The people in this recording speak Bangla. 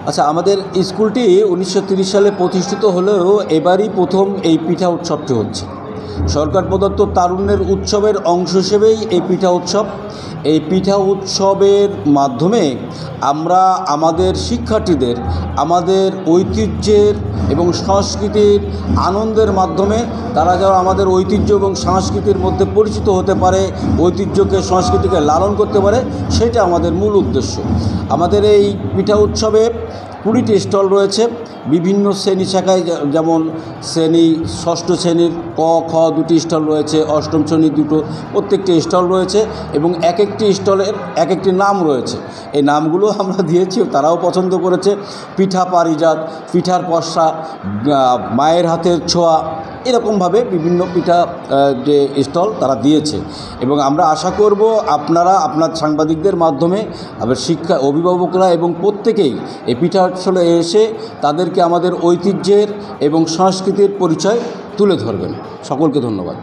আচ্ছা, আমাদের স্কুলটি 1930 সালে প্রতিষ্ঠিত হলেও এবারই প্রথম এই পিঠা উৎসবটি হচ্ছে। সরকার প্রদত্ত তারুণ্যের উৎসবের অংশ হিসেবেই এই পিঠা উৎসব। এই পিঠা উৎসবের মাধ্যমে আমরা আমাদের শিক্ষার্থীদের আমাদের ঐতিহ্যের এবং সংস্কৃতির আনন্দের মাধ্যমে তারা যেন আমাদের ঐতিহ্য এবং সংস্কৃতির মধ্যে পরিচিত হতে পারে, ঐতিহ্যকে সংস্কৃতিকে লালন করতে পারে, সেটা আমাদের মূল উদ্দেশ্য। আমাদের এই পিঠা উৎসবে 20টি স্টল রয়েছে বিভিন্ন শ্রেণী শাখায়, যেমন শ্রেণী ষষ্ঠ শ্রেণীর ক খ 2টি স্টল রয়েছে, অষ্টম শ্রেণীর 2টো, প্রত্যেকটি স্টল রয়েছে এবং এক একটি স্টলের এক একটি নাম রয়েছে। এই নামগুলো আমরা দিয়েছি, তারাও পছন্দ করেছে। পিঠা পারিজাত, পিঠার পসরা, মায়ের হাতের ছোঁয়া, এরকমভাবে বিভিন্ন পিঠা যে স্টল তারা দিয়েছে। এবং আমরা আশা করব আপনারা আপনার সাংবাদিকদের মাধ্যমে আবার শিক্ষা অভিভাবকরা এবং প্রত্যেকেই এই পিঠা উৎসবে এসে তাদেরকে আমাদের ঐতিহ্যের এবং সংস্কৃতির পরিচয় তুলে ধরবেন। সকলকে ধন্যবাদ।